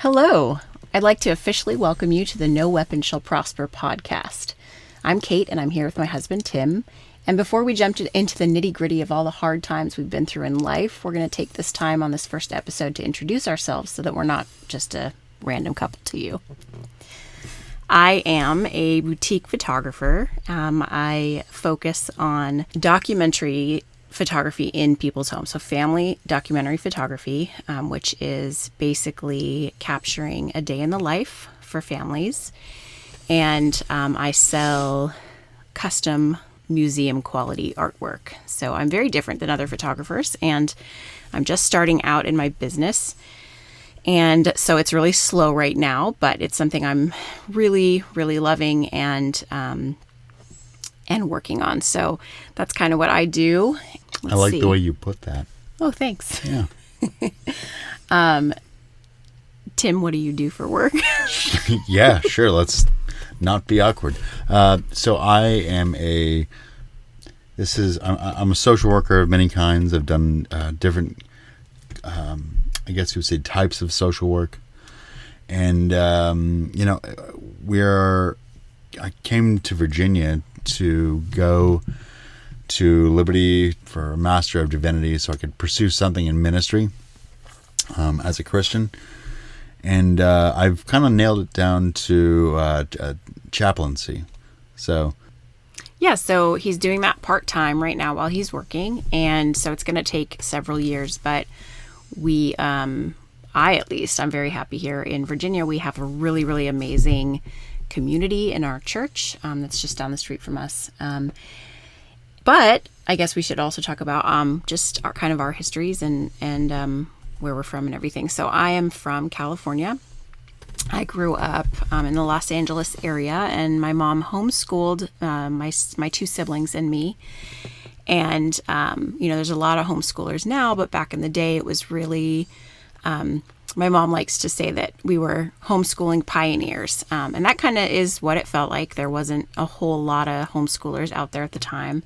Hello. I'd like to officially welcome you to the No Weapon Shall Prosper podcast. I'm Kate, and I'm here with my husband, Tim. And before we jump into the nitty-gritty of all the hard times we've been through in life, we're going to take this time on this first episode to introduce ourselves so that we're not just a random couple to you. I am a boutique photographer. I focus on documentary photography in people's homes. So family documentary photography, which is basically capturing a day in the life for families. And I sell custom museum quality artwork. So I'm very different than other photographers, and I'm just starting out in my business. And so it's really slow right now, but it's something I'm really, really loving and working on. So that's kind of what I do. I like the way you put that. Oh, thanks. Yeah. Tim, what do you do for work? Yeah, sure. Let's not be awkward. So I am I'm a social worker of many kinds. I've done different, I guess you would say, types of social work. And, I came to Virginia to go to Liberty for a Master of Divinity so I could pursue something in ministry as a Christian. And I've kind of nailed it down to chaplaincy. So he's doing that part-time right now while he's working. And so it's going to take several years. But I'm very happy here in Virginia. We have a really, really amazing community in our church that's just down the street from us. But I guess we should also talk about just our histories and where we're from and everything. So I am from California. I grew up in the Los Angeles area, and my mom homeschooled my two siblings and me. And there's a lot of homeschoolers now, but back in the day, it was really. My mom likes to say that we were homeschooling pioneers, and that kind of is what it felt like. There wasn't a whole lot of homeschoolers out there at the time,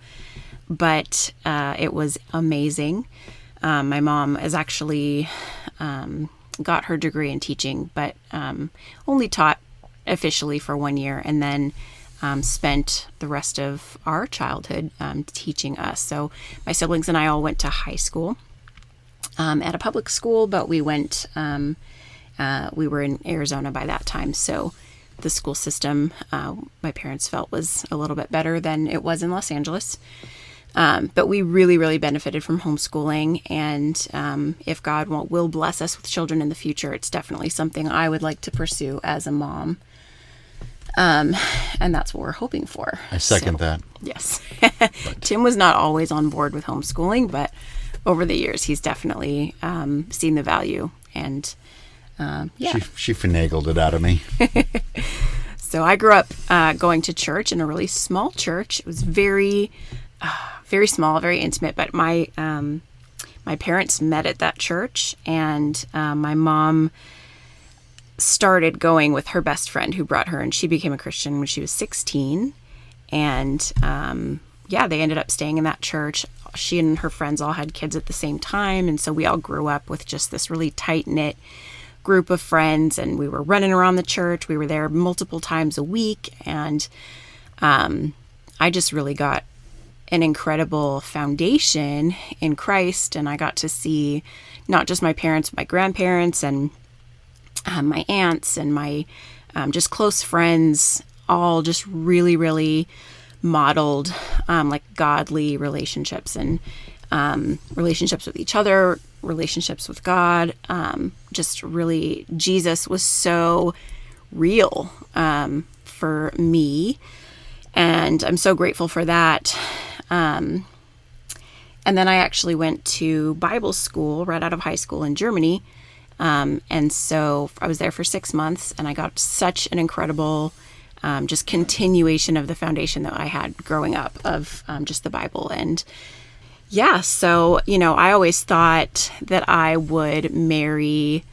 but it was amazing. My mom is actually got her degree in teaching, but only taught officially for 1 year, and then spent the rest of our childhood teaching us. So my siblings and I all went to high school. At a public school, but we went, we were in Arizona by that time. So the school system, my parents felt was a little bit better than it was in Los Angeles. But we really, really benefited from homeschooling. And if God will bless us with children in the future, it's definitely something I would like to pursue as a mom. And that's what we're hoping for. I second that. Yes. Tim was not always on board with homeschooling, but over the years, he's definitely seen the value, and She finagled it out of me. So I grew up going to church in a really small church. It was very, very small, very intimate. But my parents met at that church, and my mom started going with her best friend who brought her, and she became a Christian when she was 16. And they ended up staying in that church. She and her friends all had kids at the same time, and so we all grew up with just this really tight-knit group of friends, and we were running around the church. We were there multiple times a week, and I just really got an incredible foundation in Christ, and I got to see not just my parents, but my grandparents, and my aunts, and my just close friends, all just really, really modeled godly relationships and relationships with each other, relationships with God. Just really, Jesus was so real for me, and I'm so grateful for that. And then I actually went to Bible school right out of high school in Germany, and so I was there for 6 months, and I got such an incredible just continuation of the foundation that I had growing up of just the Bible. And so, I always thought that I would marry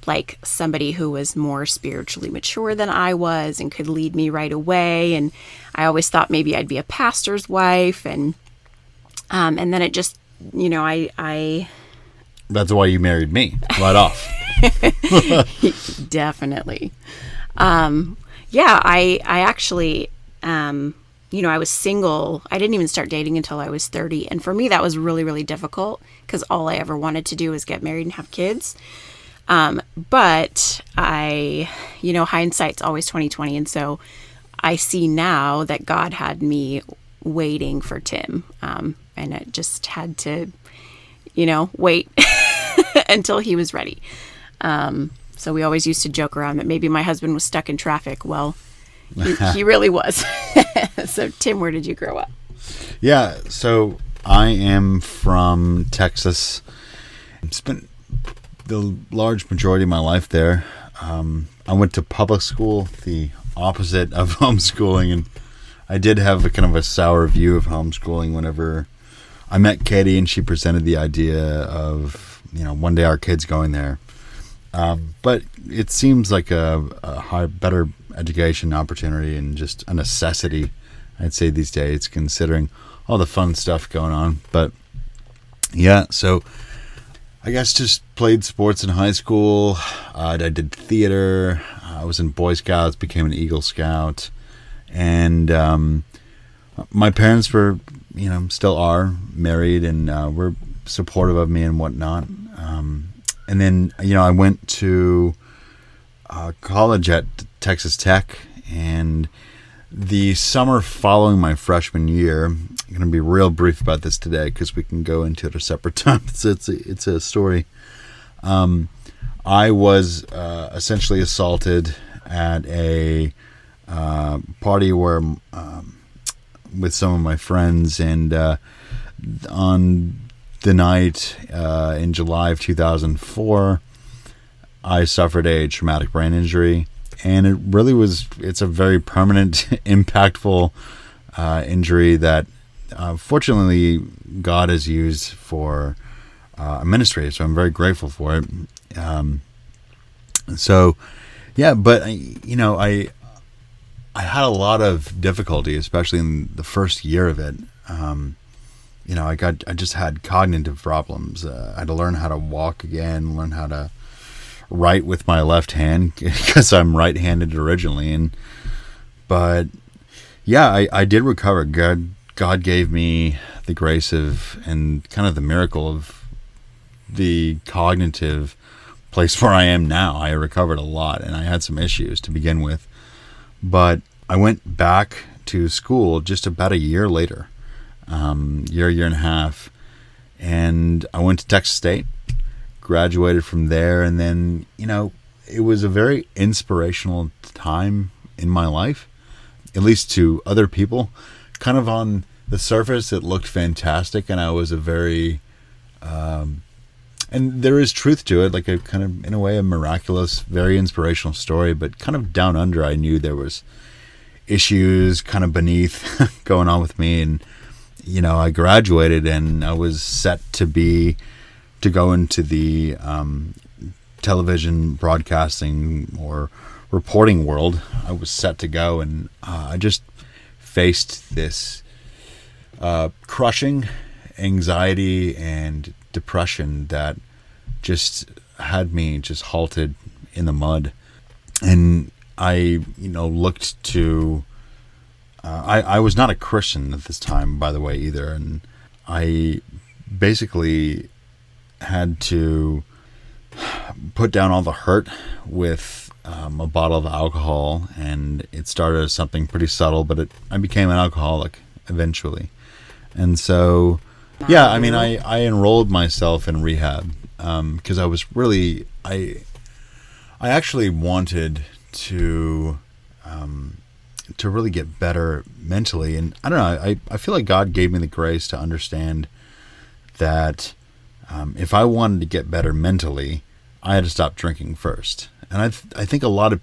like somebody who was more spiritually mature than I was and could lead me right away. And I always thought maybe I'd be a pastor's wife. And then it just, I That's why you married me right off. Definitely. Yeah, I actually, I was single. I didn't even start dating until I was 30. And for me, that was really, really difficult because all I ever wanted to do was get married and have kids. But hindsight's always 2020. And so I see now that God had me waiting for Tim. And it just had to, wait until he was ready. So we always used to joke around that maybe my husband was stuck in traffic. Well, he really was. So, Tim, where did you grow up? Yeah, so I am from Texas. Spent the large majority of my life there. I went to public school, the opposite of homeschooling, and I did have a kind of a sour view of homeschooling whenever I met Katie and she presented the idea of, one day our kids going there. But it seems like a better education opportunity and just a necessity, I'd say, these days, considering all the fun stuff going on. But yeah, so I guess just played sports in high school. I did theater. I was in Boy Scouts, became an Eagle Scout. And my parents were, still are married and were supportive of me and whatnot. And then, I went to college at Texas Tech, and the summer following my freshman year, I'm going to be real brief about this today because we can go into it a separate time. It's a story. I was essentially assaulted at a party where with some of my friends, and on the night in July of 2004, I suffered a traumatic brain injury, and it really it's a very permanent, impactful injury that fortunately God has used for a ministry, so I'm very grateful for it. So yeah, but I had a lot of difficulty, especially in the first year of it. I just had cognitive problems. I had to learn how to walk again, learn how to write with my left hand because I'm right-handed originally. But yeah, I did recover. God gave me the grace of, and kind of the miracle of, the cognitive place where I am now. I recovered a lot, and I had some issues to begin with. But I went back to school just about a year later. Year and a half, and I went to Texas State, graduated from there, and then it was a very inspirational time in my life, at least to other people. Kind of on the surface, it looked fantastic, and I was a very and there is truth to it, like a kind of, in a way, a miraculous, very inspirational story, but kind of down under, I knew there was issues kind of beneath going on with me. And I graduated and I was set to go into the television broadcasting or reporting world. I was set to go, and I just faced this crushing anxiety and depression that just had me just halted in the mud. And I, looked to... I was not a Christian at this time, by the way, either. And I basically had to put down all the hurt with a bottle of alcohol. And it started as something pretty subtle, but I became an alcoholic eventually. And so, yeah, I mean, I enrolled myself in rehab because I was really... I actually wanted to really get better mentally. And I don't know, I feel like God gave me the grace to understand that if I wanted to get better mentally, I had to stop drinking first. And I think a lot of,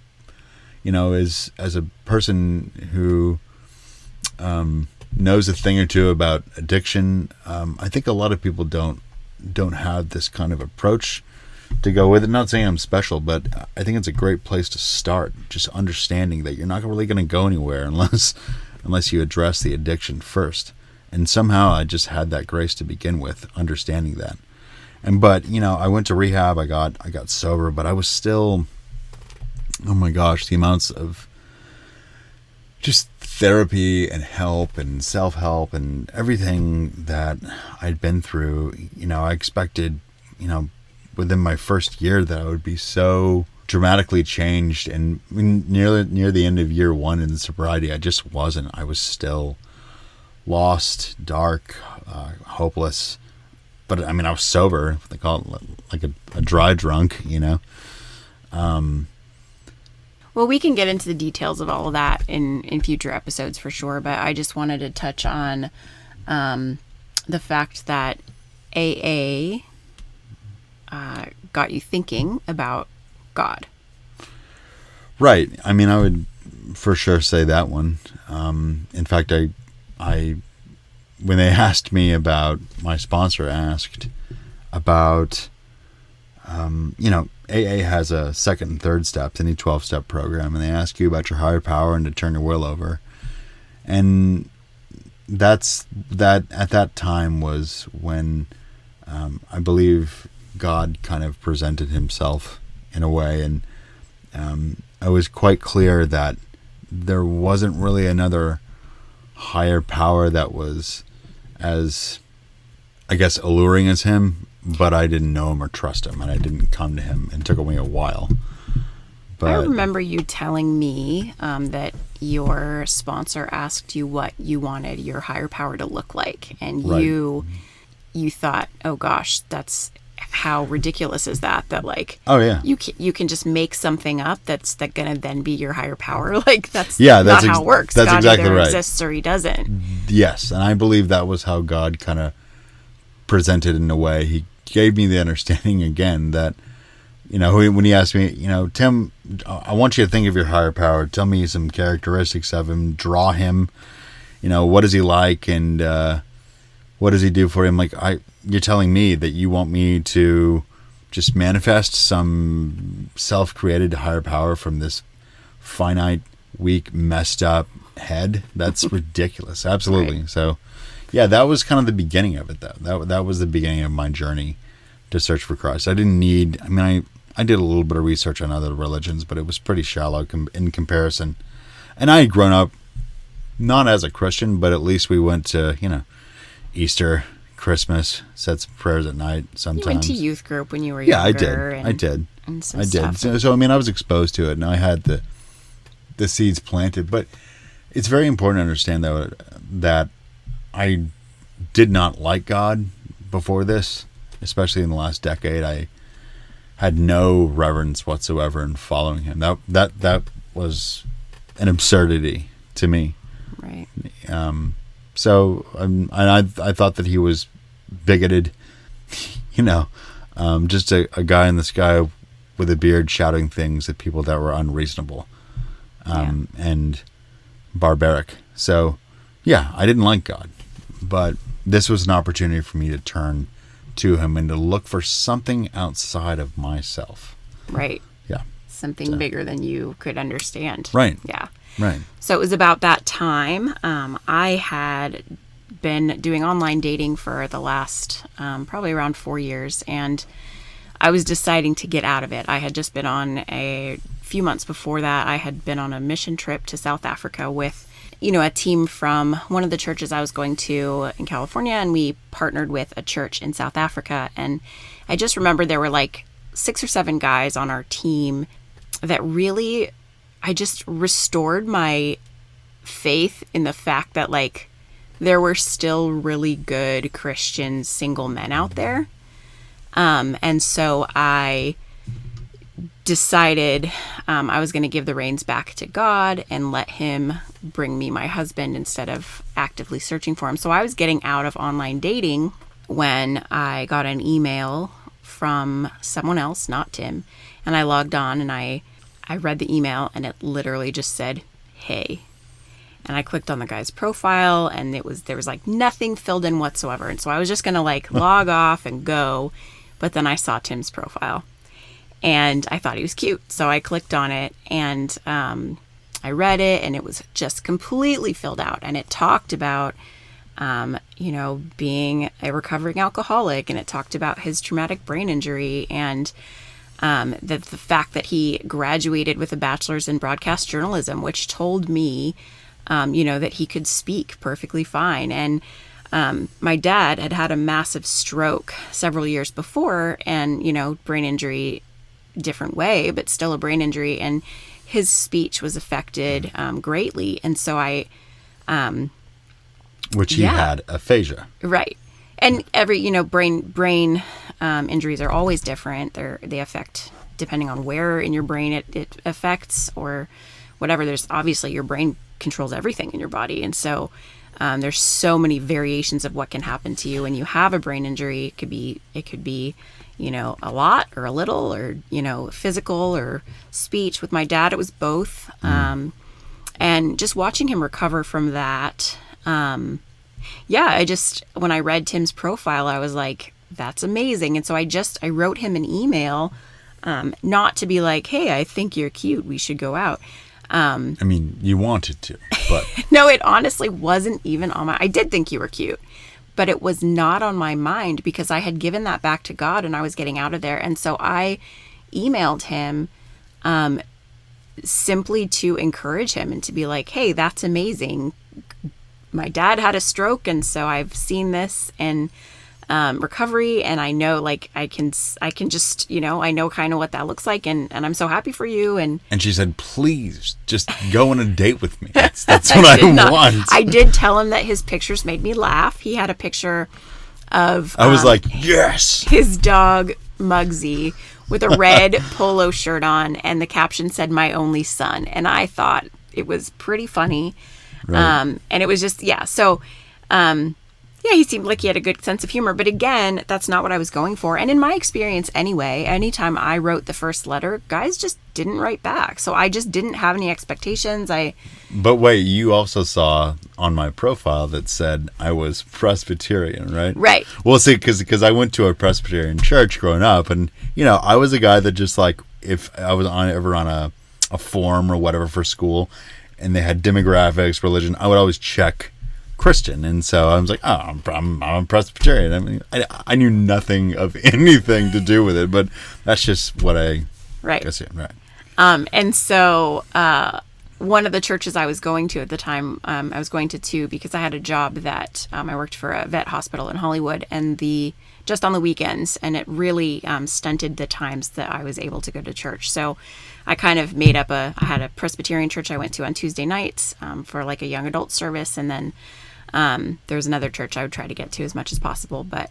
as a person who knows a thing or two about addiction, I think a lot of people don't have this kind of approach to go with it. Not saying I'm special, but I think it's a great place to start, just understanding that you're not really going to go anywhere unless you address the addiction first. And somehow I just had that grace to begin with, understanding that. But I went to rehab. I got sober, but I was still, oh my gosh, the amounts of just therapy and help and self-help and everything that I'd been through. I expected, within my first year that I would be so dramatically changed, and near the end of year 1 in sobriety, I just wasn't. I was still lost, dark, hopeless. But I was sober. They call it like a dry drunk, Well, we can get into the details of all of that in future episodes for sure, but I just wanted to touch on the fact that AA got you thinking about God. Right. I would for sure say that one. In fact, I when they asked me about, my sponsor asked about, AA has a second and third steps, any 12-step program, and they ask you about your higher power and to turn your will over. And that at that time was when I believe God kind of presented himself in a way, and I was quite clear that there wasn't really another higher power that was as, I guess, alluring as him, but I didn't know him or trust him, and I didn't come to him, and it took me a while. But I remember you telling me that your sponsor asked you what you wanted your higher power to look like, and Right. you thought, oh gosh, that's how ridiculous is that like, oh yeah, you can just make something up that's gonna then be your higher power. Like that's Yeah, not how it works. that's God exactly either right. exists or he doesn't. Yes, and I believe that was how God kind of presented in a way. He gave me the understanding again that, when he asked me, Tim, I want you to think of your higher power. Tell me some characteristics of him. Draw him. What is he like, and what does he do for him? Like, you're telling me that you want me to just manifest some self-created higher power from this finite, weak, messed up head? That's ridiculous. Absolutely. Right. So, yeah, that was kind of the beginning of it, though. That was the beginning of my journey to search for Christ. I didn't need. I did a little bit of research on other religions, but it was pretty shallow in comparison. And I had grown up not as a Christian, but at least we went to Easter, Christmas, said some prayers at night sometimes. You went to youth group when you were Yeah, younger. I did. And some I did. stuff. So I was exposed to it, and I had the seeds planted. But it's very important to understand, though, that I did not like God before this, especially in the last decade. I had no reverence whatsoever in following him. That was an absurdity to me. Right. So I thought that he was bigoted, just a guy in the sky with a beard shouting things at people that were unreasonable and barbaric. So, yeah, I didn't like God, but this was an opportunity for me to turn to him and to look for something outside of myself. Right. Yeah. Something bigger than you could understand. Right. Yeah. Right. So it was about that time. I had been doing online dating for the last probably around 4 years, and I was deciding to get out of it. I had just been on a few months before that. I had been on a mission trip to South Africa with, a team from one of the churches I was going to in California, and we partnered with a church in South Africa. And I just remember there were like 6 or 7 guys on our team that really, I just restored my faith in the fact that like there were still really good Christian single men out there. And so I decided I was going to give the reins back to God and let him bring me my husband instead of actively searching for him. So I was getting out of online dating when I got an email from someone else, not Tim, and I logged on and I read the email, and it literally just said, "Hey." And I clicked on the guy's profile, and there was like nothing filled in whatsoever. And so I was just going to like log off and go. But then I saw Tim's profile and I thought he was cute. So I clicked on it, and I read it, and it was just completely filled out. And it talked about being a recovering alcoholic, and it talked about his traumatic brain injury and the fact that he graduated with a bachelor's in broadcast journalism, which told me, that he could speak perfectly fine. And my dad had had a massive stroke several years before, and, brain injury, different way, but still a brain injury. And his speech was affected greatly. And so which he had aphasia. Right. And every, brain injuries are always different. They affect depending on where in your brain it affects or whatever. There's obviously your brain controls everything in your body. And so there's so many variations of what can happen to you when you have a brain injury. It could be, a lot or a little or, physical or speech. With my dad, it was both. And just watching him recover from that, when I read Tim's profile, I was like, that's amazing. And so I wrote him an email, not to be like, hey, I think you're cute, we should go out. You wanted to, but no, it honestly wasn't even I did think you were cute, but it was not on my mind because I had given that back to God and I was getting out of there. And so I emailed him, simply to encourage him and to be like, hey, that's amazing. My dad had a stroke, and so I've seen this in recovery, and I know, I can just, I know kind of what that looks like, and I'm so happy for you. And she said, please just go on a date with me. That's what I want. I did tell him that his pictures made me laugh. He had a picture of I was like, yes, his dog Muggsy with a red polo shirt on, and the caption said, my only son. And I thought it was pretty funny. Right. And it was just, so, he seemed like he had a good sense of humor, but again, that's not what I was going for. And in my experience anyway, anytime I wrote the first letter, guys just didn't write back. So I just didn't have any expectations. But wait, you also saw on my profile that said I was Presbyterian, right? Right. Well, see, because I went to a Presbyterian church growing up, and, I was a guy that just if I was ever on a form or whatever for school, and they had demographics, religion, I would always check Christian. And so I was like, oh, I'm a Presbyterian. I knew nothing of anything to do with it, but that's just what I assumed. Right. And so one of the churches I was going to at the time, I was going to two because I had a job that I worked for a vet hospital in Hollywood, and just on the weekends, and it really stunted the times that I was able to go to church. So I kind of made up I had a Presbyterian church I went to on Tuesday nights for a young adult service. And then there was another church I would try to get to as much as possible. But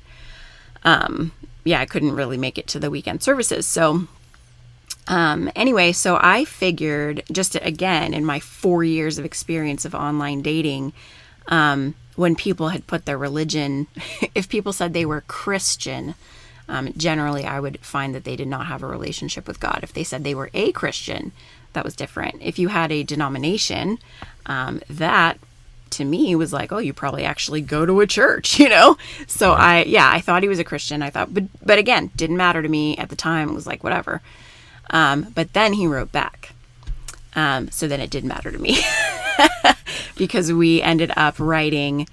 I couldn't really make it to the weekend services. So anyway, so I figured just again, in my 4 years of experience of online dating, when people had put their religion, if people said they were Christian, generally I would find that they did not have a relationship with God. If they said they were a Christian, that was different. If you had a denomination, that to me was like, oh, you probably actually go to a church, So right. I thought he was a Christian. I thought, but again, didn't matter to me at the time. It was like, whatever. But then he wrote back. So then it did matter to me because we ended up writing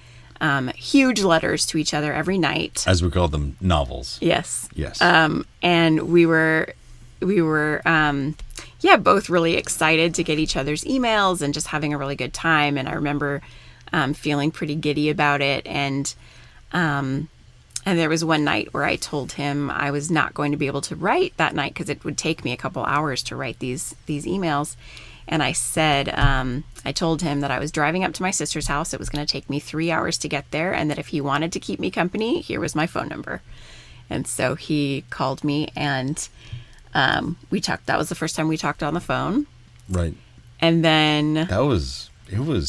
huge letters to each other every night. As we called them, novels. Yes. Yes. And we were both really excited to get each other's emails and just having a really good time. And I remember feeling pretty giddy about it. And there was one night where I told him I was not going to be able to write that night because it would take me a couple hours to write these emails. And I said, I told him that I was driving up to my sister's house. It was going to take me 3 hours to get there. And that if he wanted to keep me company, here was my phone number. And so he called me and we talked. That was the first time we talked on the phone. Right. And then it was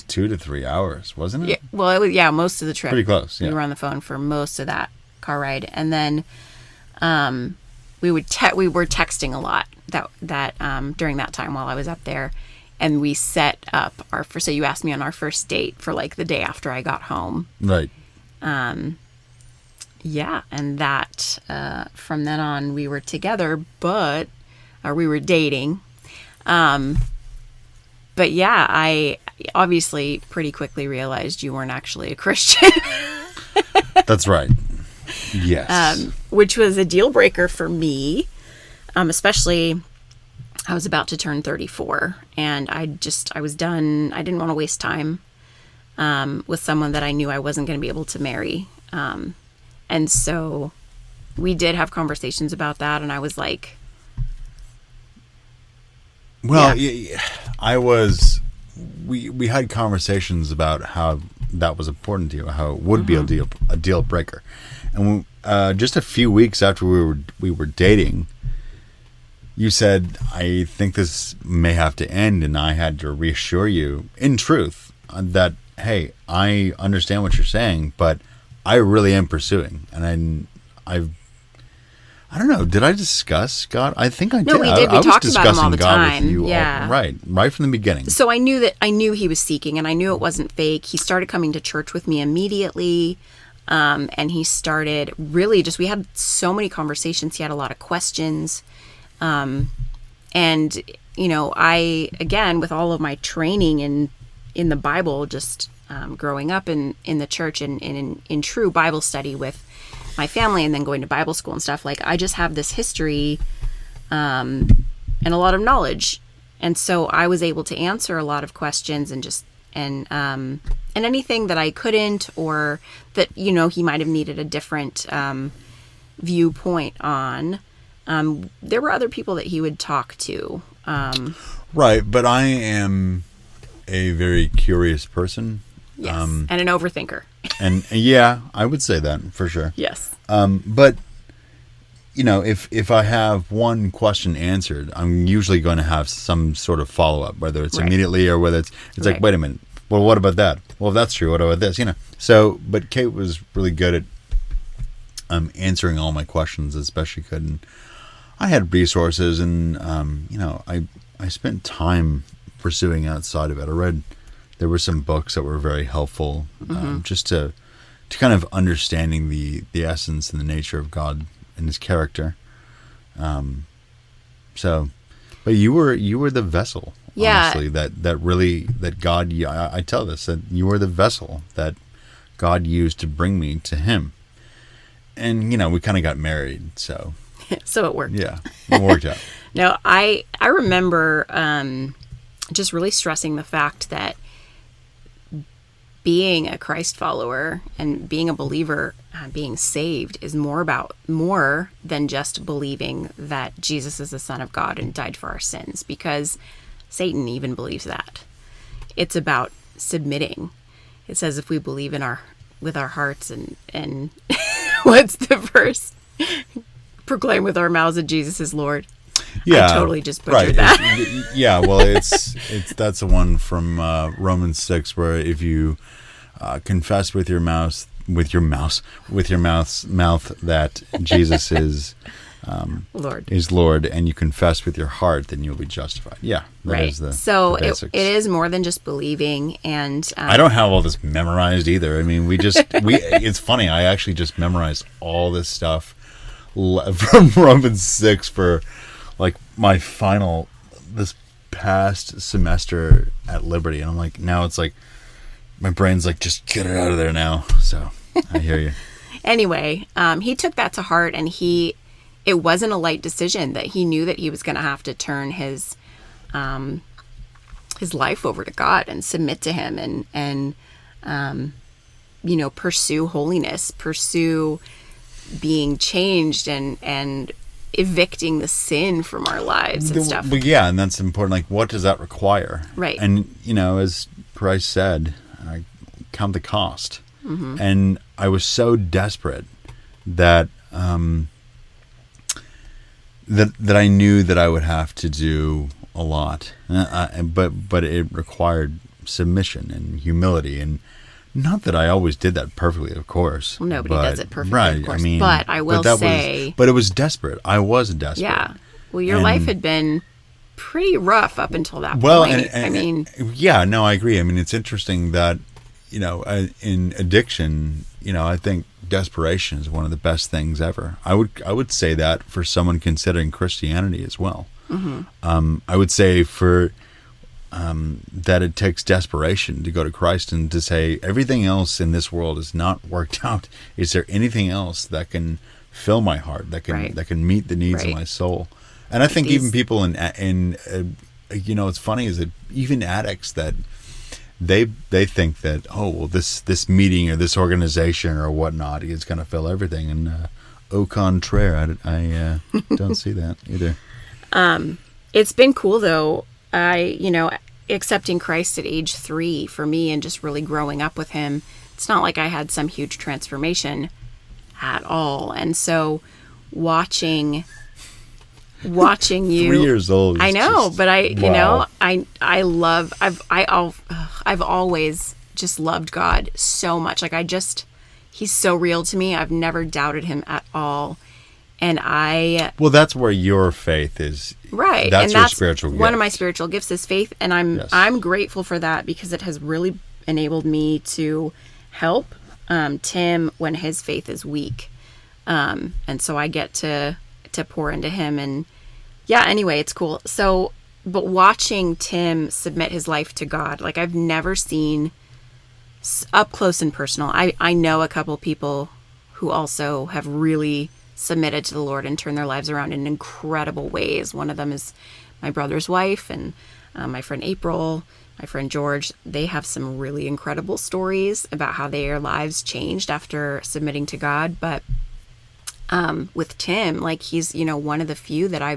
2 to 3 hours, wasn't it? Yeah, well, it was, most of the trip. Pretty close. Yeah. We were on the phone for most of that car ride. And then we were texting a lot that during that time while I was up there. And we set up so you asked me on our first date for the day after I got home. Right. And that from then on we were together, or we were dating. But yeah, obviously pretty quickly realized you weren't actually a Christian. That's right. Yes. Which was a deal breaker for me, especially I was about to turn 34 and I was done. I didn't want to waste time with someone that I knew I wasn't going to be able to marry. And so we did have conversations about that, and I was like, well, yeah. We had conversations about how that was important to you, how it would be a deal breaker. And just a few weeks after we were dating, you said, I think this may have to end, and I had to reassure you in truth that, hey, I understand what you're saying, but I really am pursuing. And I don't know, did I discuss God? I think I did. No, we did. We talked about him all the time. With you yeah. Right from the beginning. So I knew he was seeking, and I knew it wasn't fake. He started coming to church with me immediately. And he started really we had so many conversations. He had a lot of questions. And, I, again, with all of my training in the Bible, just growing up in the church and in true Bible study with my family and then going to Bible school and stuff, like I just have this history and a lot of knowledge. And so I was able to answer a lot of questions and anything that I couldn't, or that, he might have needed a different viewpoint on. There were other people that he would talk to. Right, but I am a very curious person. Yes, and an overthinker. And yeah, I would say that for sure. Yes. But if I have one question answered, I'm usually going to have some sort of follow up, whether it's immediately or whether it's like, wait a minute. Well, what about that? Well, if that's true, what about this? So, but Kate was really good at answering all my questions as best she could, and I had resources, and I spent time pursuing outside of it. There were some books that were very helpful, just to kind of understanding the essence and the nature of God and His character. But you were the vessel. Yeah. Honestly, that God. I tell this, that you were the vessel that God used to bring me to Him, and we kind of got married, so. So it worked. Yeah, it worked out. No, I remember just really stressing the fact that being a Christ follower and being a believer, being saved, is more than just believing that Jesus is the Son of God and died for our sins, because Satan even believes that. It's about submitting. It says if we believe with our hearts and what's the verse? Proclaim with our mouths that Jesus is Lord. Yeah, I totally just butchered that. Well, it's that's the one from Romans 6, where if you confess with your mouth that Jesus is Lord, and you confess with your heart, then you'll be justified. Yeah, that is the basics. It is more than just believing. And I don't have all this memorized either. I mean, it's funny. I actually just memorized all this stuff from Romans 6 for like my final this past semester at Liberty, and I'm like, now it's like my brain's like, just get it out of there now. So I hear you. Anyway, he took that to heart, and it wasn't a light decision. That he knew that he was going to have to turn his life over to God and submit to Him, and pursue holiness, pursue being changed, and evicting the sin from our lives and stuff. But yeah, and that's important. Like, what does that require? Right. And as Christ said, I count the cost. Mm-hmm. And I was so desperate that that I knew that I would have to do a lot, but it required submission and humility, and not that I always did that perfectly, of course. Well, nobody does it perfectly, right, of course. I mean, but I will say... But it was desperate. I was desperate. Yeah. Well, your life had been pretty rough up until that point. I agree. I mean, it's interesting that, in addiction, I think desperation is one of the best things ever. I would say that for someone considering Christianity as well. Mm-hmm. I would say for that it takes desperation to go to Christ and to say, everything else in this world is not worked out. Is there anything else that can fill my heart, that can meet the needs of my soul? And I think even people in it's funny is that even addicts, that they think that, oh, well, this meeting or this organization or whatnot is going to fill everything, and au contraire, I don't see that either. It's been cool though. Accepting Christ at age 3 for me, and just really growing up with him. It's not like I had some huge transformation at all. And so watching you 3 years old. I know, but wow. I've always just loved God so much. Like he's so real to me. I've never doubted him at all. And well, that's where your faith is. Right. That's your spiritual gift. One of my spiritual gifts is faith. And I'm grateful for that, because it has really enabled me to help Tim when his faith is weak. And so I get to pour into him. And anyway, it's cool. So, but watching Tim submit his life to God, like I've never seen up close and personal. I know a couple people who also have really submitted to the Lord and turned their lives around in incredible ways. One of them is my brother's wife, and my friend April, my friend George. They have some really incredible stories about how their lives changed after submitting to God. But with Tim, like he's, one of the few that I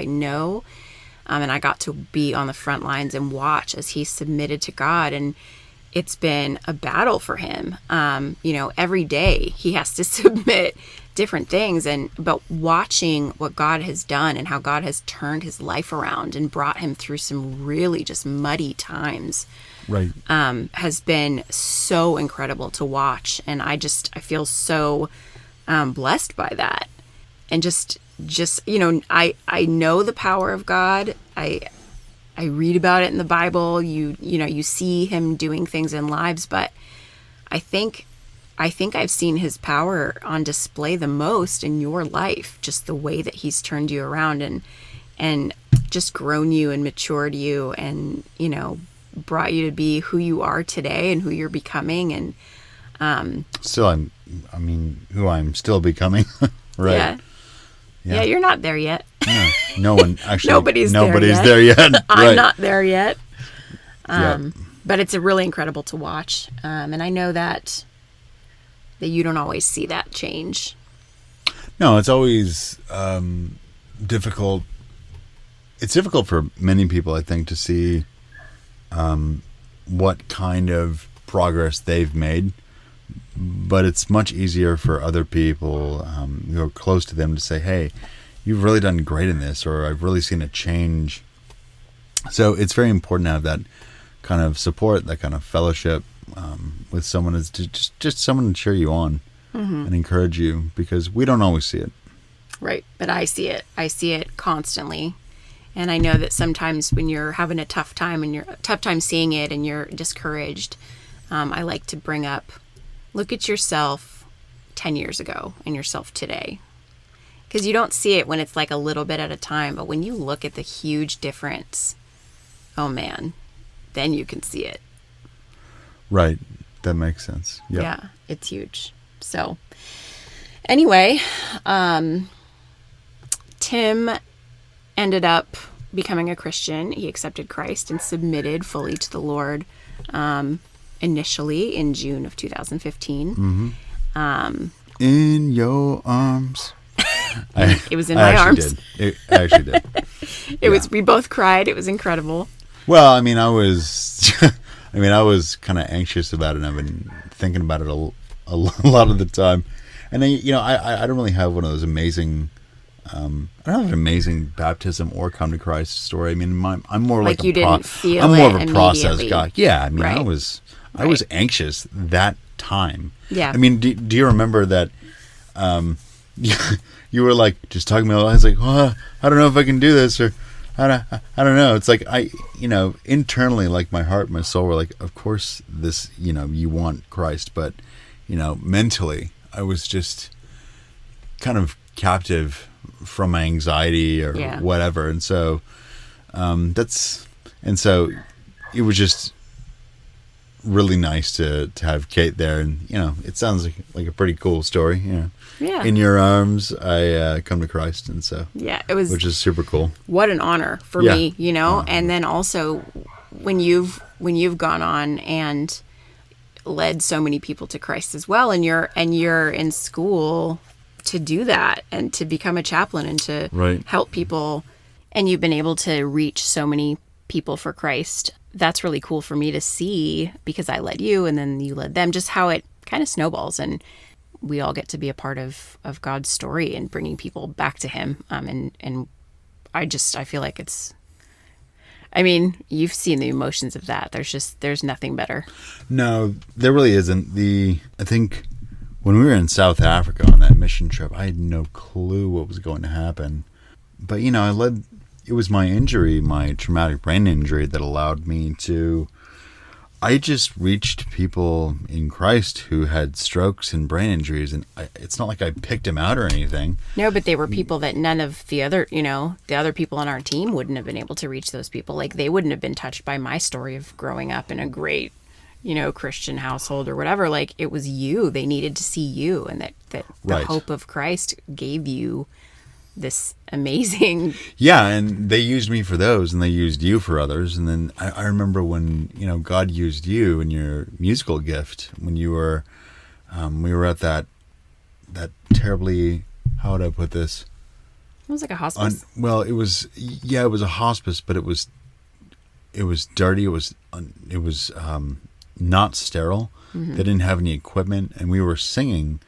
know, and I got to be on the front lines and watch as he submitted to God. And it's been a battle for him. Every day he has to submit different things, but watching what God has done and how God has turned his life around and brought him through some really just muddy times, right, has been so incredible to watch. And I feel so blessed by that. And just I know the power of God. I read about it in the Bible. You see him doing things in lives, but I think I've seen his power on display the most in your life, just the way that he's turned you around and just grown you and matured you, and, brought you to be who you are today and who you're becoming. And who I'm still becoming. Right. Yeah, you're not there yet. Yeah. No one actually. Nobody's there yet. Right. I'm not there yet. But it's really incredible to watch. And I know that you don't always see that change. No, it's always difficult. It's difficult for many people, I think, to see what kind of progress they've made. But it's much easier for other people who are close to them to say, hey, you've really done great in this, or I've really seen a change. So it's very important to have that kind of support, that kind of fellowship with someone, is to just someone to cheer you on and encourage you, because we don't always see it. Right. But I see it. I see it constantly. And I know that sometimes when you're having a tough time seeing it and you're discouraged, I like to bring up, look at yourself 10 years ago and yourself today. Because you don't see it when it's like a little bit at a time, but when you look at the huge difference, oh man, then you can see it. Right. That makes sense. Yep. Yeah, it's huge. So anyway, Tim ended up becoming a Christian. He accepted Christ and submitted fully to the Lord initially in June of 2015. In your arms. It was in my arms. I actually did. We both cried. It was incredible. Well, I was kind of anxious about it, and I've been thinking about it a lot of the time. And then, I don't really have one of those amazing, I don't have an amazing baptism or come to Christ story. I'm more like you didn't feel I'm more it of a process guy. Yeah, right. I was anxious that time. Yeah. Do you remember that? You were like just talking about. I was like, well, I don't know if I can do this, or I don't know. It's like internally, like my heart, my soul were like, of course this, you want Christ, but mentally, I was just kind of captive from my anxiety or whatever, and so it was just really nice to have Kate there, and it sounds like a pretty cool story. Yeah. In your arms, I come to Christ, and so Yeah, it was, which is super cool. what an honor for Yeah. me, and then also when you've gone on and led so many people to Christ as well, and you're in school to do that and to become a chaplain and to Right. help people, and you've been able to reach so many people for Christ. That's really cool for me to see, because I led you and then you led them, just how it kind of snowballs, and we all get to be a part of God's story and bringing people back to him. And I feel like you've seen the emotions of that. There's nothing better. No, there really isn't. I think when we were in South Africa on that mission trip, I had no clue what was going to happen. But, it was my injury, my traumatic brain injury, that allowed me to, I just reached people in Christ who had strokes and brain injuries, and it's not like I picked them out or anything. No, but they were people that none of the other people on our team wouldn't have been able to reach those people. Like, they wouldn't have been touched by my story of growing up in a great, Christian household or whatever. Like, it was you. They needed to see you, and that the Right. hope of Christ gave you this amazing. Yeah, and they used me for those, and they used you for others. And then I remember when, God used you in your musical gift, when you were, we were at that terribly, how would I put this? It was like a hospice. It was a hospice, but it was dirty. It was not sterile. Mm-hmm. They didn't have any equipment, and we were singing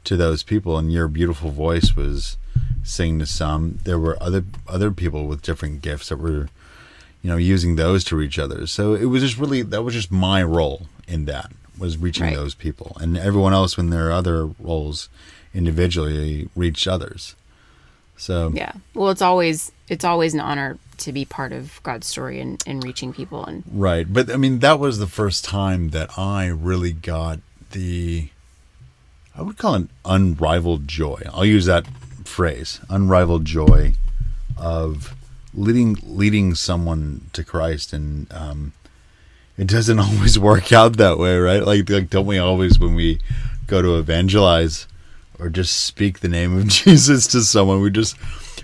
to those people, and your beautiful voice was singing to some. There were other people with different gifts that were, using those to reach others. So it was that was just my role in that, was reaching Right. those people, and everyone else, when their other roles individually, reached others. So Yeah. Well, it's always an honor to be part of God's story and reaching people. And right, but that was the first time that I really got I would call it unrivaled joy. I'll use that phrase, unrivaled joy of leading someone to Christ. And it doesn't always work out that way, right? Like don't we always, when we go to evangelize or just speak the name of Jesus to someone, we just,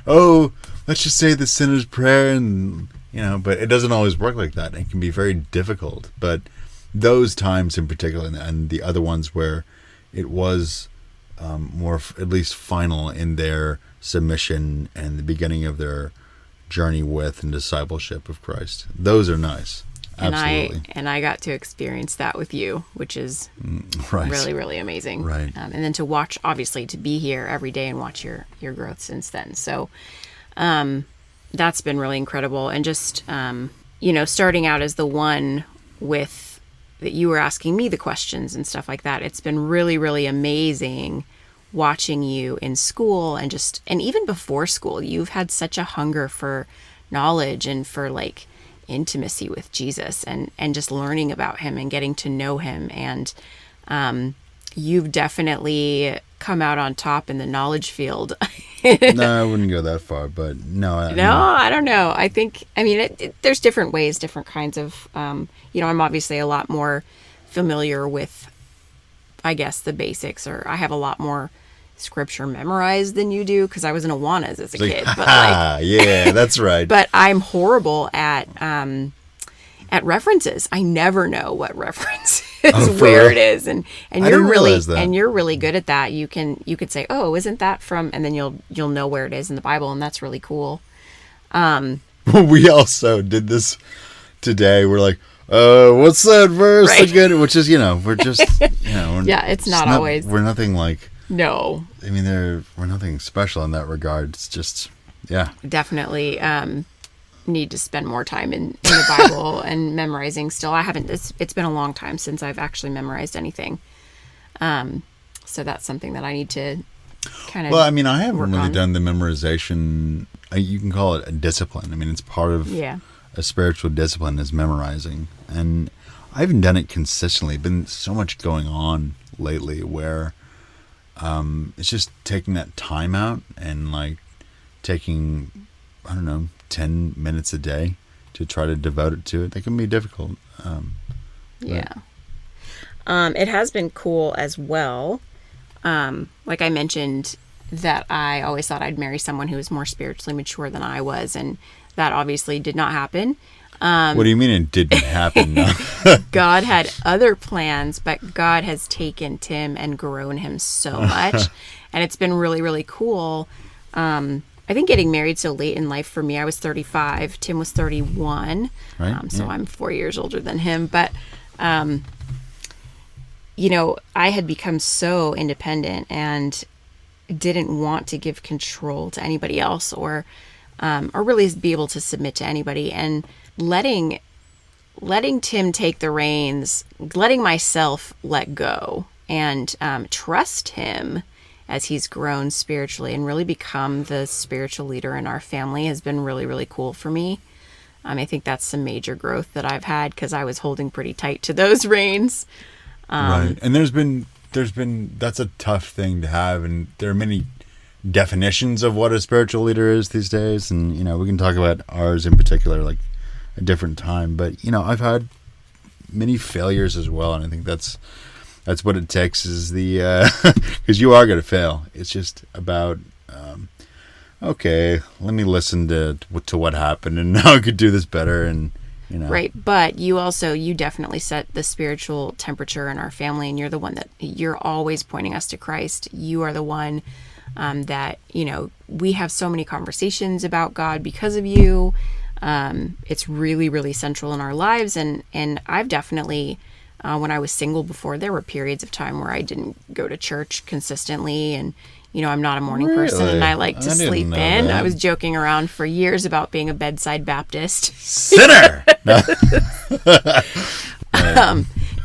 let's just say the sinner's prayer, and but it doesn't always work like that. It can be very difficult. But those times in particular, and the other ones where it was more, at least final in their submission and the beginning of their journey with and discipleship of Christ, those are nice. Absolutely. And I got to experience that with you, which is Right. really, really amazing. Right. And then to watch, obviously, to be here every day and watch your growth since then. So that's been really incredible. And just, starting out as the one with that you were asking me the questions and stuff like that. It's been really, really amazing watching you in school and even before school. You've had such a hunger for knowledge and for intimacy with Jesus and just learning about him and getting to know him. And you've definitely come out on top in the knowledge field. No, I wouldn't go that far, but no. I don't know. I think, there's different ways, different kinds of, I'm obviously a lot more familiar with, I guess, the basics, or I have a lot more scripture memorized than you do, because I was in Awanas as a kid. But yeah, that's right. But I'm horrible at references. I never know what reference is, where it is, and you're really good at that. You could say, "Oh, isn't that from?" and then you'll know where it is in the Bible, and that's really cool. We also did this today. We're like, what's that verse again? Which is, we're just, yeah, it's not always. We're nothing like. No. We're nothing special in that regard. It's just, yeah. Definitely need to spend more time in the Bible and memorizing still. I haven't, it's been a long time since I've actually memorized anything. So that's something that I need to kind of Well, I haven't really done the memorization. You can call it a discipline. It's part of a spiritual discipline is memorizing. And I haven't done it consistently. Been so much going on lately where it's just taking that time out and taking, 10 minutes a day to try to devote it to it. They can be difficult. Yeah. It has been cool as well. Like I mentioned, that I always thought I'd marry someone who was more spiritually mature than I was, and that obviously did not happen. What do you mean it didn't happen? God had other plans, but God has taken Tim and grown him so much. And it's been really, really cool. I think getting married so late in life for me, I was 35, Tim was 31. Right. So I'm 4 years older than him. But, you know, I had become so independent and didn't want to give control to anybody else or really be able to submit to anybody. And letting Tim take the reins, letting myself let go and trust him as he's grown spiritually and really become the spiritual leader in our family has been really, really cool for me. I think that's some major growth that I've had because I was holding pretty tight to those reins. Right. And there's been that's a tough thing to have, and there are many definitions of what a spiritual leader is these days, and you know, we can talk about ours in particular like a different time, but you know, I've had many failures as well, and I think that's what it takes is the because you are going to fail. It's just about okay, let me listen to what happened and how I could do this better, and you know. Right, but you definitely set the spiritual temperature in our family, and you're the one that you're always pointing us to Christ. You are the one that, you know, we have so many conversations about God because of you. It's really, really central in our lives. And I've definitely, when I was single before, there were periods of time where I didn't go to church consistently. And, you know, I'm not a morning person and I like to sleep in. I was joking around for years about being a bedside Baptist. Sinner!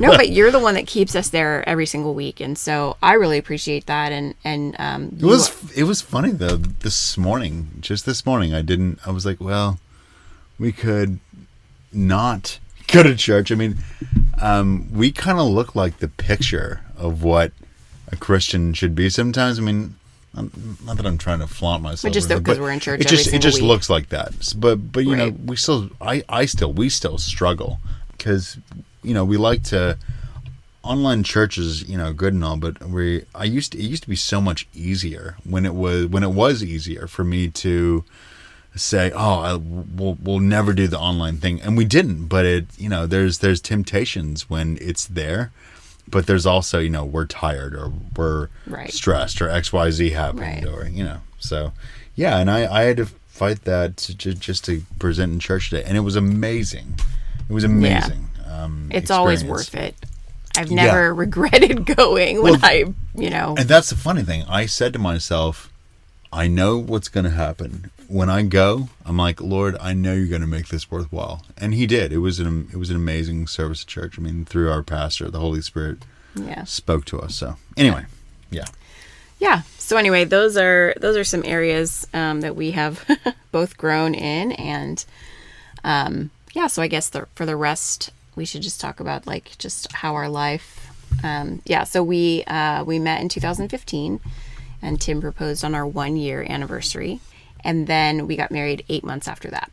No, but you're the one that keeps us there every single week. And so I really appreciate that. And it was funny though, this morning, I was like, well, we could not go to church. I mean, we kind of look like the picture of what a Christian should be sometimes. I mean, not that I'm trying to flaunt myself. But just because we're in church it just week. looks like that. But you Right. know, we still struggle because, you know, we like to online churches, you know, good and all, but it used to be so much easier when it was easier for me to say, we'll never do the online thing, and we didn't. But it, you know, there's temptations when it's there, but there's also, you know, we're tired or we're stressed or XYZ happened or, you know, so yeah. And I had to fight that just to present in church today, and it was amazing. It was amazing. Yeah. It's always worth it. I've never regretted going and that's the funny thing. I said to myself, I know what's going to happen when I go. I'm like, Lord, I know you're going to make this worthwhile, and He did. It was an amazing service at church. I mean, through our pastor, the Holy Spirit spoke to us. So anyway, yeah. So anyway, those are some areas that we have both grown in, and so I guess for the rest, we should just talk about like just how our life. So we met in 2015. And Tim proposed on our 1-year anniversary. And then we got married 8 months after that.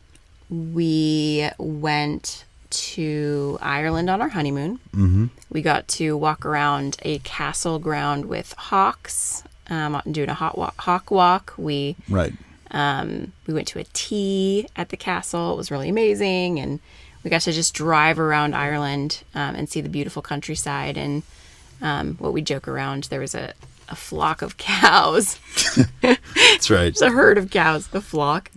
We went to Ireland on our honeymoon. Mm-hmm. We got to walk around a castle ground with hawks, doing a hawk walk. We went to a tea at the castle. It was really amazing. And we got to just drive around Ireland and see the beautiful countryside. And what we joke around, there was a flock of cows. That's right. It's a herd of cows. A flock.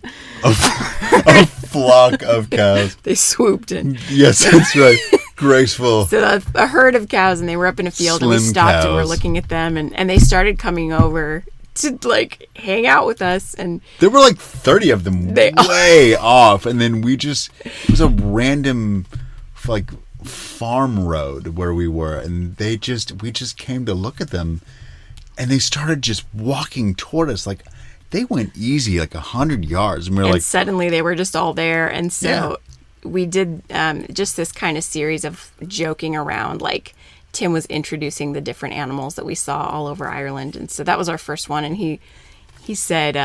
A flock of cows. They swooped in. Yes, that's right. Graceful. So a herd of cows, and they were up in a field, and we stopped and we're looking at them, and they started coming over to like hang out with us. And there were like 30 of them way off, and then it was a random like farm road where we were, and we just came to look at them. And they started just walking toward us. Like, they went easy, like 100 yards. And we were like... suddenly they were just all there. And so we did just this kind of series of joking around. Like, Tim was introducing the different animals that we saw all over Ireland. And so that was our first one. And he said,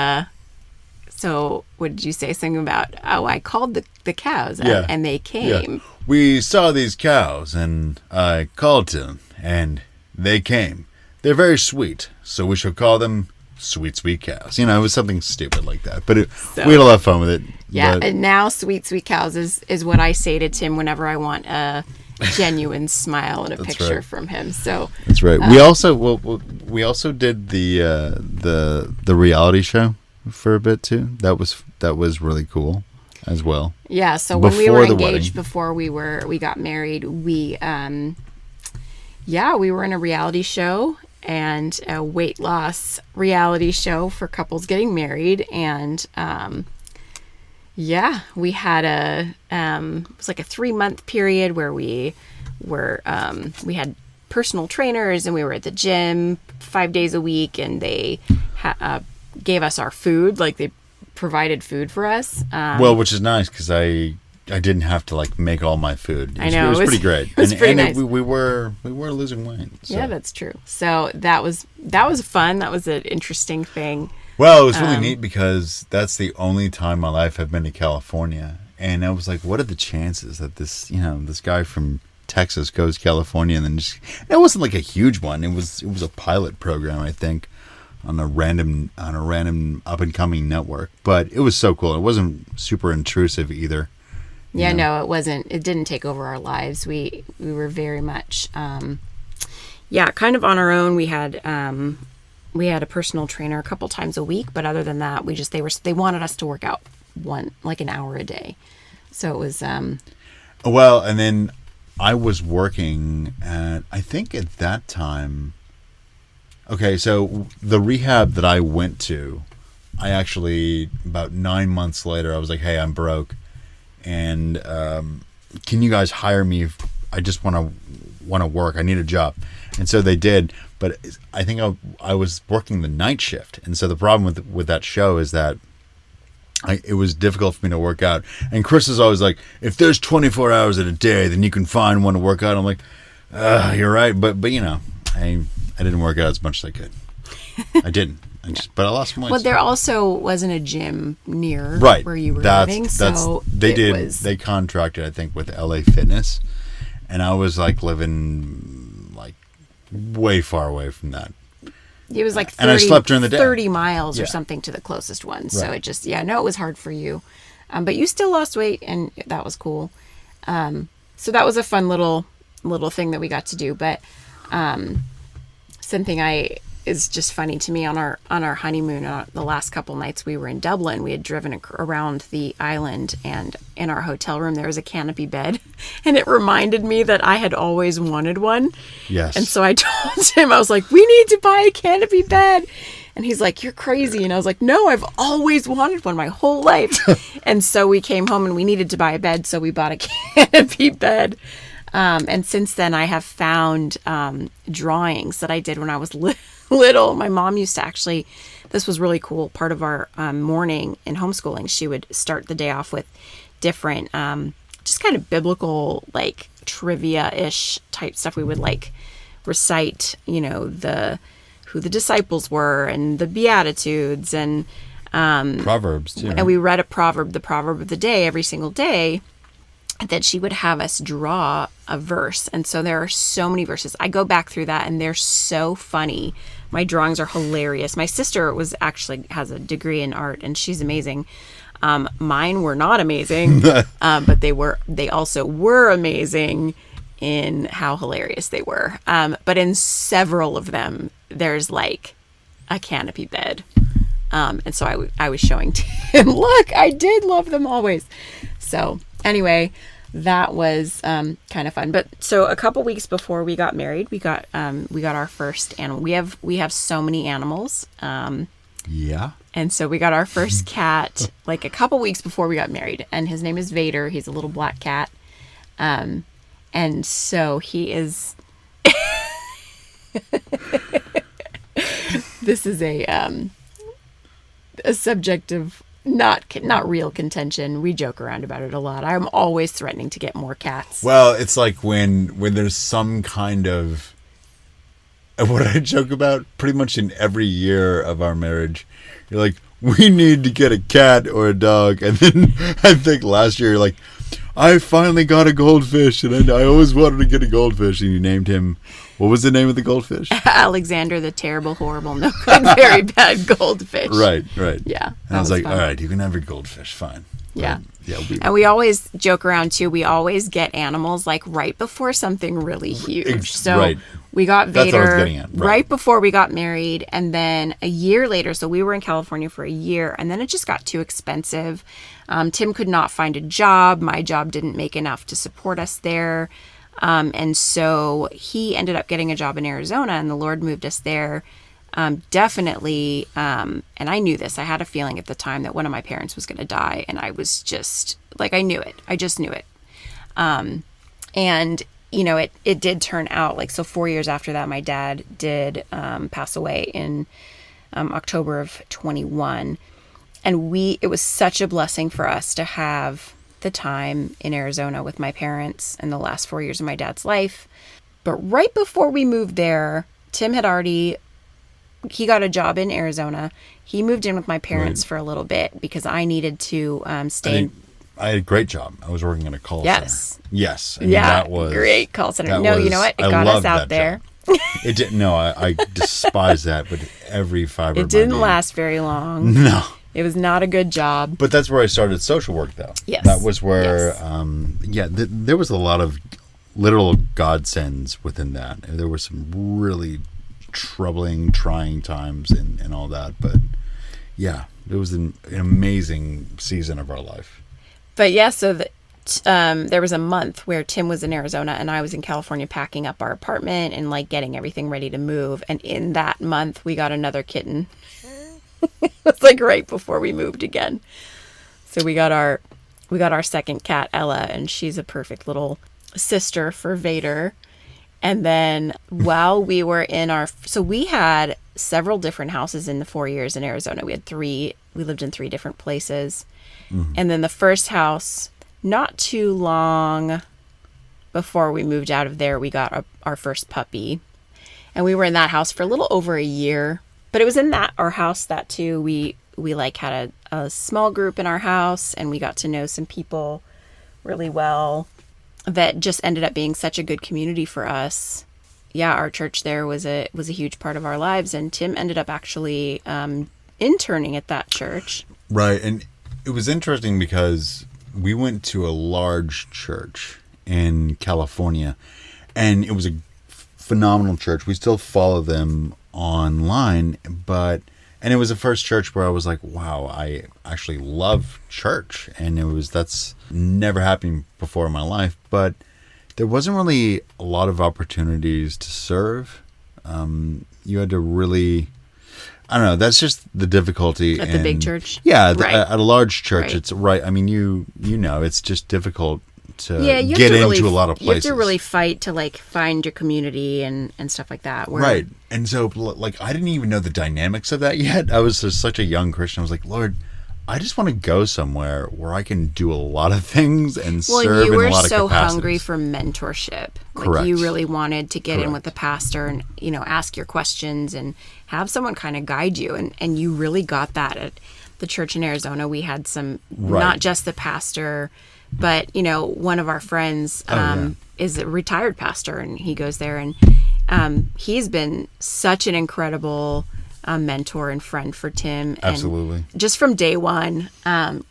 So what did you say? Something about, I called the cows and they came. Yeah. We saw these cows and I called to them and they came. They're very sweet, so we shall call them sweet, sweet cows. It was something stupid like that. But we had a lot of fun with it. Yeah, and now sweet, sweet cows is what I say to Tim whenever I want a genuine smile and a picture from him. So that's right. We also did the reality show for a bit too. That was really cool as well. Yeah. So when we were engaged before we got married, we were in a reality show and a weight loss reality show for couples getting married, and we had it was like a 3-month period where we had personal trainers and we were at the gym 5 days a week, and they gave us our food, like they provided food for us. Which is nice because I didn't have to make all my food. I know, it was pretty great. It was pretty nice. We were losing weight. So. Yeah, that's true. So that was fun. That was an interesting thing. Well, it was really neat because that's the only time in my life I've been to California, and I was like, what are the chances that this guy from Texas goes to California, and then it wasn't like a huge one. It was a pilot program, I think, on a random up and coming network, but it was so cool. It wasn't super intrusive either. Yeah, no, it wasn't. It didn't take over our lives. We were very much, kind of on our own. We had a personal trainer a couple times a week, but other than that, they wanted us to work out an hour a day. So it was. Well, and then I was working at, I think at that time. Okay, so the rehab that I went to, I actually about 9 months later, I was like, hey, I'm broke. And can you guys hire me if I just want to work? I need a job. And so they did, but I think I was working the night shift. And so the problem with that show is that it was difficult for me to work out. And Chris is always like, if there's 24 hours in a day, then you can find one to work out. I'm like, you're right. But I didn't work out as much as I could. I didn't. But I lost some weight. Well, there also wasn't a gym near where you were living, so they contracted, I think, with LA Fitness, and I was living way far away from that. It was 30, and I slept during the day. 30 miles or something to the closest one. Right. So it just it was hard for you, but you still lost weight, and that was cool. So that was a fun little thing that we got to do, but something is just funny to me on our honeymoon. The last couple nights we were in Dublin, we had driven around the island, and in our hotel room there was a canopy bed, and it reminded me that I had always wanted one. Yes. And so I told him, I was like, we need to buy a canopy bed. And he's like, you're crazy. And I was like, no, I've always wanted one my whole life. And so we came home and we needed to buy a bed, so we bought a canopy bed. And since then I have found drawings that I did when I was little. My mom used to actually, this was really cool, part of our morning in homeschooling, she would start the day off with different just kind of biblical trivia-ish type stuff. We would recite who the disciples were and the Beatitudes and Proverbs too. And we read the proverb of the day every single day, that she would have us draw a verse. And so there are so many verses. I go back through that and they're so funny. My drawings are hilarious. My sister has a degree in art and she's amazing. Mine were not amazing, but they also were amazing in how hilarious they were. But in several of them, there's a canopy bed. And so I was showing Tim, look, I did love them always. So anyway, that was kind of fun. But so a couple weeks before we got married, we got our first animal. We have so many animals. Yeah. And so we got our first cat a couple weeks before we got married, and his name is Vader. He's a little black cat. And so he is. This is a subject of not real contention. We joke around about it a lot. I'm always threatening to get more cats. Well, it's like when there's some kind of what I joke about pretty much in every year of our marriage. You're like, we need to get a cat or a dog. And then I think last year, like, I finally got a goldfish, and I always wanted to get a goldfish. And you named him, what was the name of the goldfish? Alexander the Terrible, Horrible, No Good, Very Bad Goldfish. Right. Yeah. And I was like, fun. all right, you can have your goldfish, fine. Yeah. But, And we always joke around too. We always get animals like right before something really huge. So right. we got That's what I was Vader getting at. right before we got married, and then a year later. So we were in California for a year, and then it just got too expensive. Tim could not find a job. My job didn't make enough to support us there, and so he ended up getting a job in Arizona, and the Lord moved us there. Definitely, and I knew this. I had a feeling at the time that one of my parents was going to die, and I was just like, I knew it. I just knew it. And you know, it did turn out like, so 4 years after that, my dad did pass away in October of 21, and it was such a blessing for us to have the time in Arizona with my parents in the last 4 years of my dad's life. But right before we moved there, Tim had already. He got a job in Arizona. He moved in with my parents for a little bit because I needed to stay. I had a great job. I was working in a call center. Yes. I mean, yeah, that was great call center. No, you know what? It got us out there. It didn't. No, I despise that with every fiber. It didn't last very long. No. It was not a good job. But that's where I started social work, though. Yes. That was where, there was a lot of literal godsends within that. There were some really troubling, trying times and all that. But yeah, it was an amazing season of our life. But yeah, so there was a month where Tim was in Arizona and I was in California packing up our apartment and like getting everything ready to move. And in that month, we got another kitten. It was like right before we moved again. So we got our second cat, Ella, and she's a perfect little sister for Vader. And then while we were so we had several different houses in the 4 years in Arizona. We lived in 3 different places. Mm-hmm. And then the first house, not too long before we moved out of there, we got our first puppy. And we were in that house for a little over a year. But it was in our house that too, we like had a small group in our house, and we got to know some people really well that just ended up being such a good community for us. Yeah, our church there was a huge part of our lives, and Tim ended up actually interning at that church. Right, and it was interesting because we went to a large church in California, and it was a phenomenal church. We still follow them online, and it was the first church where I was like, wow, I actually love church. And that's never happened before in my life, but there wasn't really a lot of opportunities to serve. You had to really, I don't know, that's just the difficulty. At the big church? Yeah, right. At a large church, right. It's right. I mean, you know, it's just difficult to you get into a lot of places. You have to really fight to like find your community and stuff like that. Right. And so like I didn't even know the dynamics of that yet. I was just such a young Christian. I was like, Lord, I just want to go somewhere where I can do a lot of things and serve in a lot of capacities. Well, you were so hungry for mentorship. Like Correct. You really wanted to get Correct. in with the pastor and, you know, ask your questions and have someone kind of guide you. And you really got that at the church in Arizona. We had some, not just the pastor, but, you know, one of our friends is a retired pastor, and he goes there, and he's been such an incredible mentor and friend for Tim. Absolutely. And just from day one,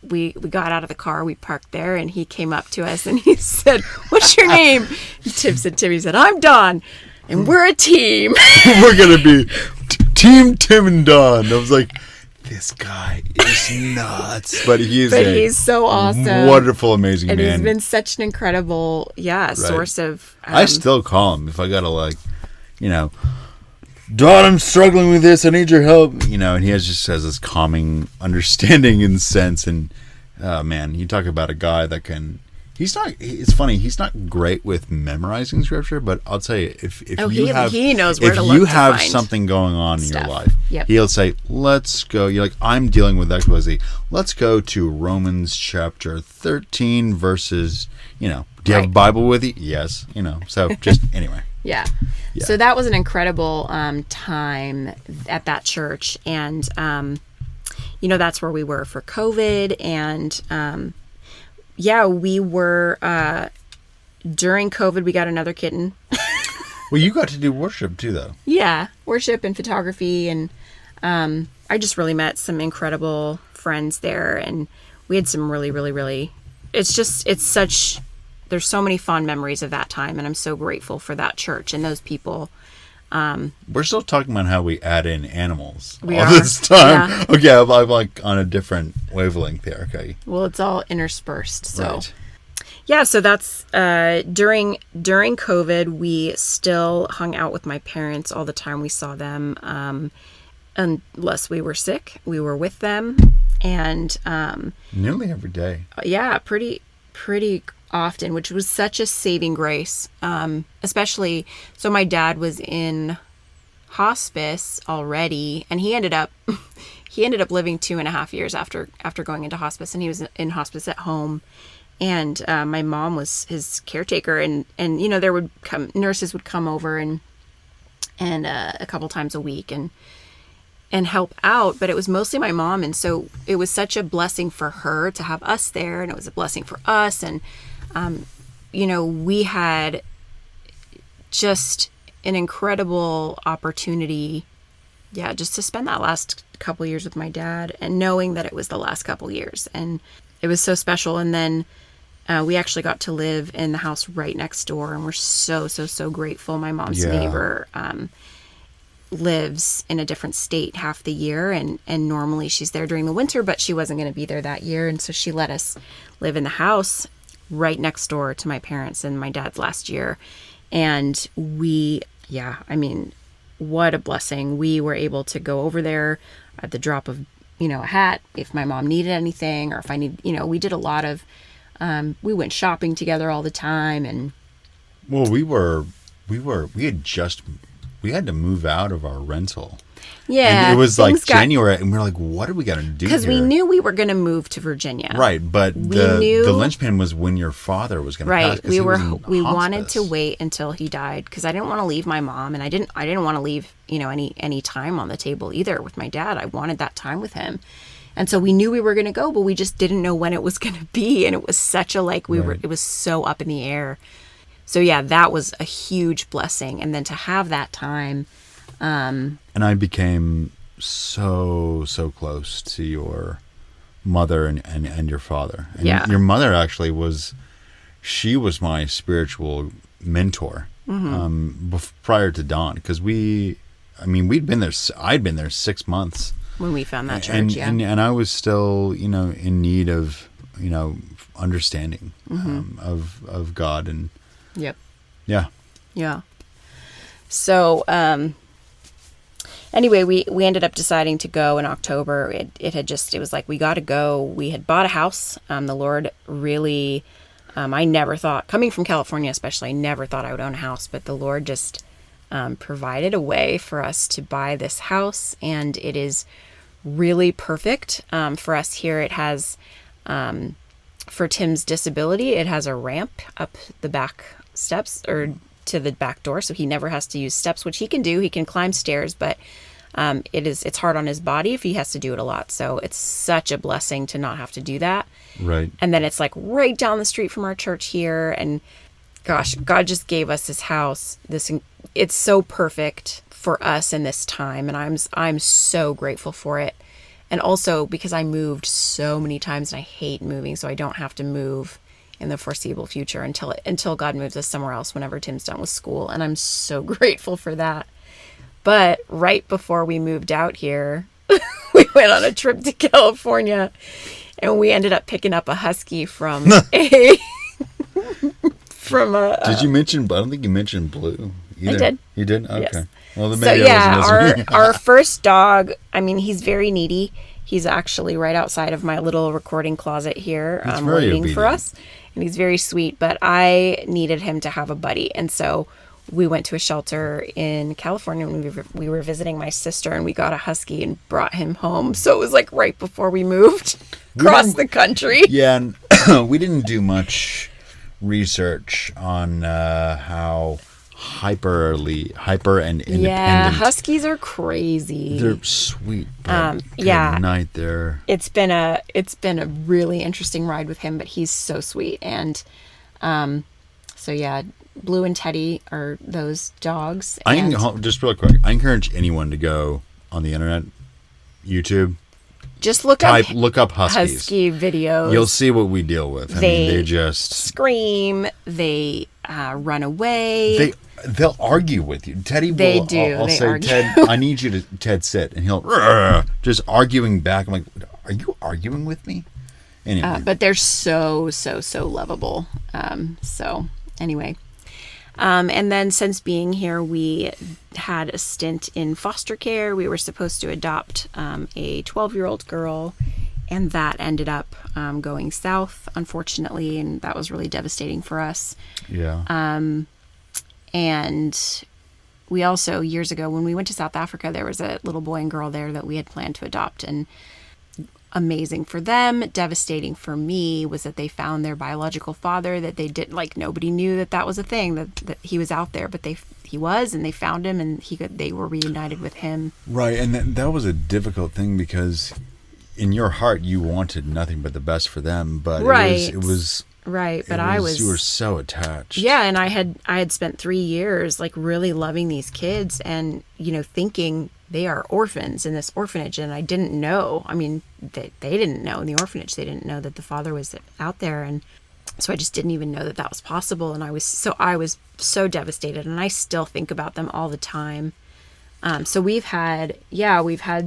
we got out of the car, we parked there, and he came up to us and he said, "What's your name?" Tim said, he said, "I'm Don, and we're a team." We're going to be Team Tim and Don. I was like, this guy is nuts. But he's so awesome. Wonderful, amazing and man. And he's been such an incredible, source of... I still call him if I got to, like, you know, Don, I'm struggling with this. I need your help. You know, and he just has this calming understanding and sense. And, man, you talk about a guy that can... it's funny, he's not great with memorizing scripture, but I'll tell you, he knows where to look. If you have find something going on in your life, yep. He'll say, let's go. You're like, I'm dealing with XYZ. Let's go to Romans chapter 13 verses, you know, do you have a Bible with you? Yes. You know, so just anyway. Yeah. So that was an incredible time at that church. And, that's where we were for COVID. And we were, during COVID, we got another kitten. Well, you got to do worship too, though. Yeah, worship and photography. And I just really met some incredible friends there. And we had some really, really, really, there's so many fond memories of that time. And I'm so grateful for that church and those people. We're still talking about how we add in animals We all are. this time. Yeah. Okay, I'm like on a different wavelength there. Okay. Well, it's all interspersed. So. Right. Yeah, so that's during COVID, we still hung out with my parents all the time. We saw them unless we were sick. We were with them, and Nearly every day. yeah, pretty often, which was such a saving grace. Especially, so my dad was in hospice already, and he ended up living 2.5 years after going into hospice, and he was in hospice at home. And my mom was his caretaker, and there would come nurses would come over and a couple times a week and help out, but it was mostly my mom, and so it was such a blessing for her to have us there, and it was a blessing for us, and we had just an incredible opportunity, just to spend that last couple years with my dad, and knowing that it was the last couple years, and it was so special. And then we actually got to live in the house right next door, and we're so, so, so grateful. My mom's neighbor lives in a different state half the year, and normally she's there during the winter, but she wasn't going to be there that year, and so she let us live in the house right next door to my parents and my dad's last year. And what a blessing. We were able to go over there at the drop of a hat if my mom needed anything, or if I need, we did a lot of, we went shopping together all the time. And well, we had to move out of our rental. Yeah. And it was like January, and we were like, what are we going to do? Because we knew we were going to move to Virginia. Right. But the linchpin was when your father was going to pass. Right. We wanted to wait until he died, because I didn't want to leave my mom, and I didn't want to leave, any time on the table either with my dad. I wanted that time with him. And so we knew we were going to go, but we just didn't know when it was going to be. And it was such a, it was so up in the air. So yeah, that was a huge blessing. And then to have that time. And I became so close to your mother and your father. And your mother actually was my spiritual mentor, prior to Dawn. Because we'd been there, I'd been there 6 months. When we found that church, and I was still, in need of, understanding of God, and yep, yeah. So anyway, we ended up deciding to go in October. It was like, we got to go. We had bought a house. The Lord really, I never thought, coming from California especially, I never thought I would own a house, but the Lord just provided a way for us to buy this house, and it is really perfect for us here. It has, for Tim's disability, it has a ramp up the back steps or to the back door, so he never has to use steps, which he can do. He can climb stairs, but it's hard on his body if he has to do it a lot. So it's such a blessing to not have to do that. Right. And then it's like right down the street from our church here, and gosh, God just gave us this house. It's so perfect for us in this time, and I'm so grateful for it. And also because I moved so many times, and I hate moving, so I don't have to move in the foreseeable future until God moves us somewhere else whenever Tim's done with school, and I'm so grateful for that. But right before we moved out here, we went on a trip to California, and we ended up picking up a husky from a Did you mention? I don't think you mentioned Blue either. I did. You did? Okay. Yes. Well, then maybe I wasn't listening. our first dog, he's very needy. He's actually right outside of my little recording closet here, waiting for us. And he's very sweet, but I needed him to have a buddy. And so we went to a shelter in California, and we were visiting my sister, and we got a husky and brought him home. So it was like right before we moved across the country. Yeah, and we didn't do much research on how hyper and independent. Yeah, huskies are crazy. They're sweet. But yeah. good night there. It's been a really interesting ride with him, but he's so sweet. And so yeah, Blue and Teddy are those dogs. Just real quick, I encourage anyone to go on the internet, YouTube, just look up huskies. Husky videos. You'll see what we deal with. I mean, they just scream. They run away. They'll argue with you. Teddy will. They do. I'll they say, argue. Ted, I need you to, Ted, sit. And he'll just arguing back. I'm like, are you arguing with me? Anyway. But they're so lovable. So anyway. And then since being here, we had a stint in foster care. We were supposed to adopt a 12-year-old girl, and that ended up going south, unfortunately, and that was really devastating for us. Yeah. And we also, years ago, when we went to South Africa, there was a little boy and girl there that we had planned to adopt, and amazing for them, devastating for me, was that they found their biological father, that they didn't, like, nobody knew that was a thing, that he was out there, but he was, and they found him, and they were reunited with him. Right, and that was a difficult thing, because in your heart you wanted nothing but the best for them, but right. it was right, but you were so attached. Yeah, and I had spent 3 years like really loving these kids, and thinking they are orphans in this orphanage, and I didn't know. I mean, they didn't know in the orphanage. They didn't know that the father was out there, and so I just didn't even know that was possible. And I was so devastated, and I still think about them all the time. So we've had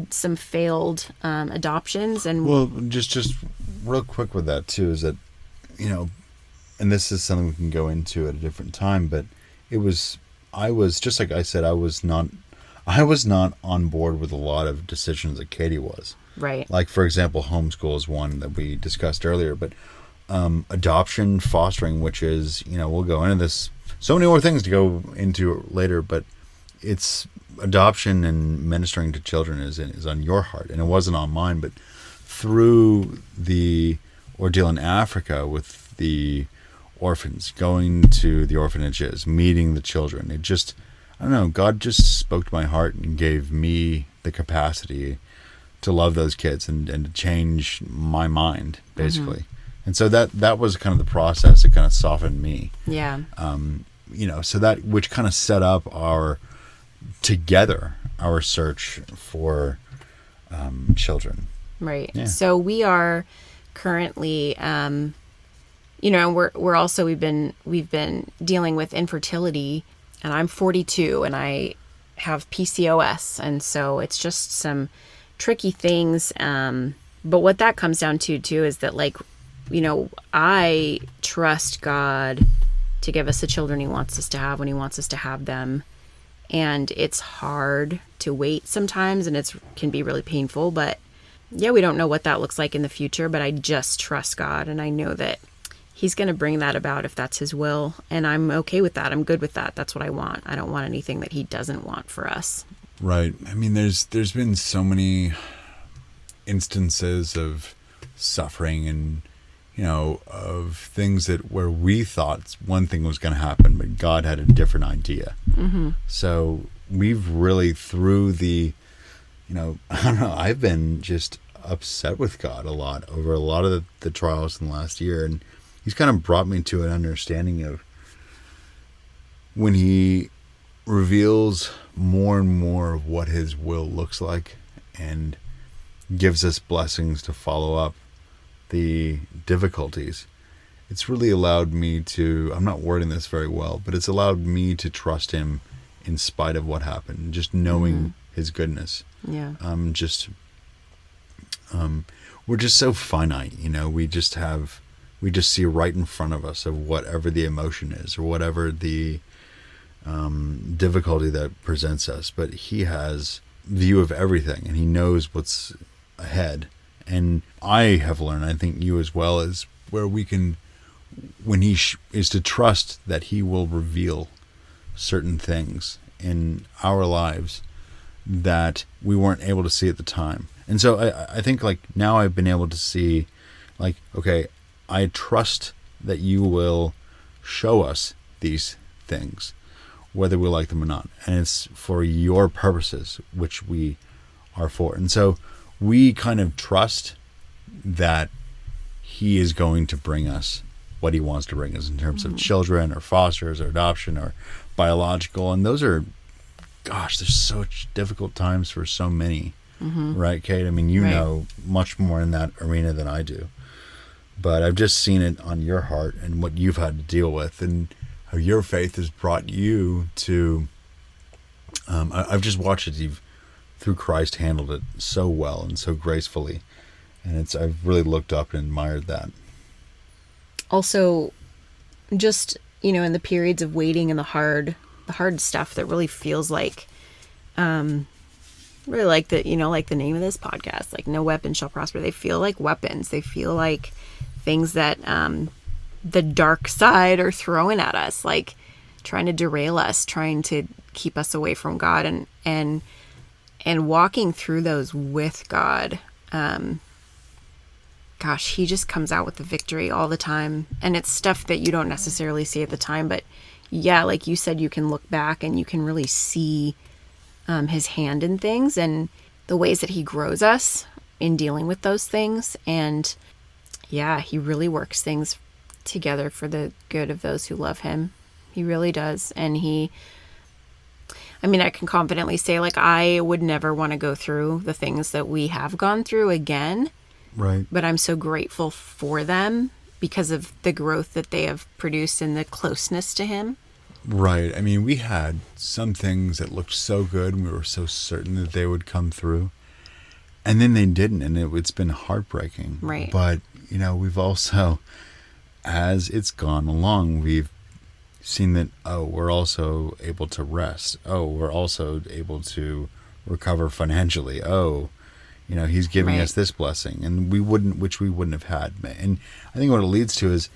some failed adoptions, and well, just real quick with that too is that, and this is something we can go into at a different time, but I was just like I said, I was not on board with a lot of decisions that Katie was. Right. Like, for example, homeschool is one that we discussed earlier, but adoption, fostering, which is, we'll go into this, so many more things to go into later, but it's adoption and ministering to children is on your heart, and it wasn't on mine. But through the ordeal in Africa with the orphans, going to the orphanages, meeting the children, it just, I don't know, God just spoke to my heart and gave me the capacity to love those kids and to change my mind, basically. Mm-hmm. And so that was kind of the process that kind of softened me. Yeah. So that, which kind of set up our search for children. Right. Yeah. So we are currently, we've been dealing with infertility, and I'm 42 and I have PCOS. And so it's just some tricky things. But what that comes down to too is that, like, I trust God to give us the children he wants us to have when he wants us to have them. And it's hard to wait sometimes, and it can be really painful, but yeah, we don't know what that looks like in the future, but I just trust God, and I know that he's going to bring that about if that's his will, and I'm okay with that. I'm good with that. That's what I want. I don't want anything that he doesn't want for us. Right. I mean, there's been so many instances of suffering and, of things where we thought one thing was going to happen, but God had a different idea. Mm-hmm. So we've really, through the, I don't know, I've been just upset with God a lot over a lot of the trials in the last year. And he's kind of brought me to an understanding of when he reveals more and more of what his will looks like and gives us blessings to follow up the difficulties. It's really allowed me to, I'm not wording this very well, but it's allowed me to trust him in spite of what happened, just knowing his goodness. Yeah. We're just so finite, we just see right in front of us of whatever the emotion is or whatever the difficulty that presents us. But he has view of everything, and he knows what's ahead. And I have learned, I think you as well, is where we can, when is to trust that he will reveal certain things in our lives that we weren't able to see at the time. And so I think, like, now I've been able to see, like, okay, I trust that you will show us these things, whether we like them or not. And it's for your purposes, which we are for. And so we kind of trust that he is going to bring us what he wants to bring us in terms of children or fosters or adoption or biological. And those are, gosh, there's such difficult times for so many, right, Kate? I mean, you know much more in that arena than I do. But I've just seen it on your heart and what you've had to deal with and how your faith has brought you to, I've just watched it. You've, through Christ, handled it so well and so gracefully. And I've really looked up and admired that. Also, just, in the periods of waiting and the hard stuff that really feels like, really like like the name of this podcast, like no weapon shall prosper. They feel like weapons. They feel like things that the dark side are throwing at us, like trying to derail us, trying to keep us away from God, and walking through those with God. Gosh, he just comes out with the victory all the time. And it's stuff that you don't necessarily see at the time. But yeah, like you said, you can look back and you can really see his hand in things and the ways that he grows us in dealing with those things. And yeah, he really works things together for the good of those who love him. He really does. And I can confidently say, like, I would never want to go through the things that we have gone through again. Right. But I'm so grateful for them because of the growth that they have produced and the closeness to him. Right. I mean, we had some things that looked so good and we were so certain that they would come through. And then they didn't, and it's been heartbreaking. Right. But, we've also, as it's gone along, we've seen that, we're also able to rest. We're also able to recover financially. He's giving us this blessing, and which we wouldn't have had. And I think what it leads to is,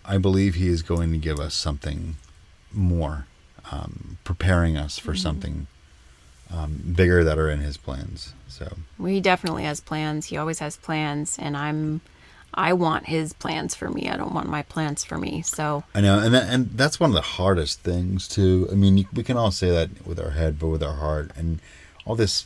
I believe he is going to give us something more, preparing us for something bigger that are in his plans. So he definitely has plans. He always has plans, and I want his plans for me. I don't want my plans for me. So I know, and that's one of the hardest things too. I mean, we can all say that with our head, but with our heart, and all these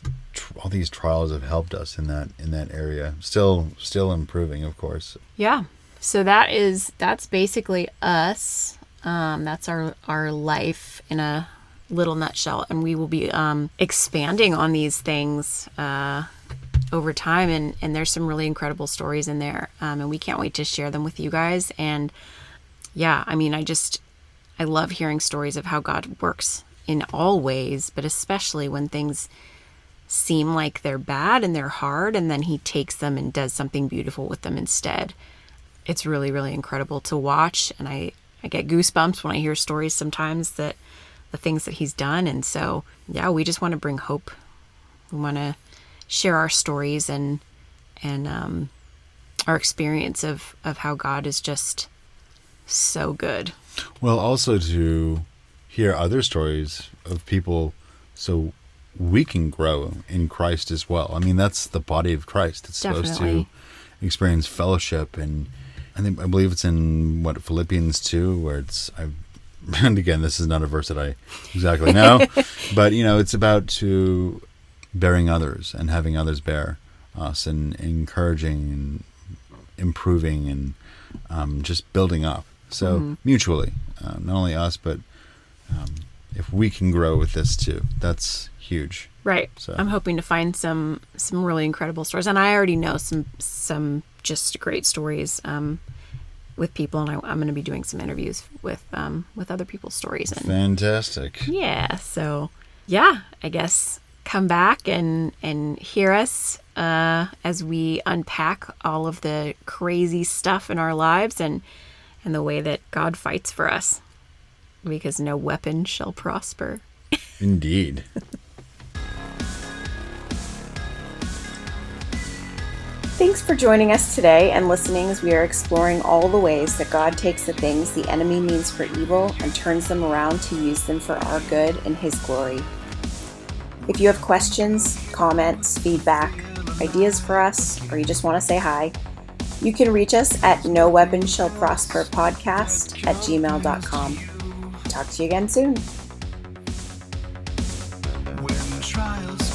trials have helped us in that area. Still improving, of course. Yeah. So that's basically us. That's our life in a little nutshell, and we will be expanding on these things over time, and there's some really incredible stories in there, and we can't wait to share them with you guys. And yeah, I love hearing stories of how God works in all ways, but especially when things seem like they're bad and they're hard, and then he takes them and does something beautiful with them instead. It's really, really incredible to watch, and I get goosebumps when I hear stories sometimes, that the things that he's done. And so yeah, we just want to bring hope. We want to share our stories and our experience of how God is just so good. Well, also to hear other stories of people so we can grow in Christ as well. I mean, that's the body of Christ. It's supposed to experience fellowship, and I believe it's in Philippians 2, where and again, this is not a verse that I exactly know, but it's about to bearing others and having others bear us, and encouraging and improving and just building up. So mutually, not only us, but if we can grow with this too, that's huge. Right. So I'm hoping to find some really incredible stories, and I already know some just great stories with people, and I'm going to be doing some interviews with other people's stories. And fantastic. Yeah. So yeah, I guess come back and hear us as we unpack all of the crazy stuff in our lives and the way that God fights for us, because no weapon shall prosper. Indeed. Thanks for joining us today and listening as we are exploring all the ways that God takes the things the enemy means for evil and turns them around to use them for our good and his glory. If you have questions, comments, feedback, ideas for us, or you just want to say hi, you can reach us at noweaponshallprosperpodcast@gmail.com. Talk to you again soon. trials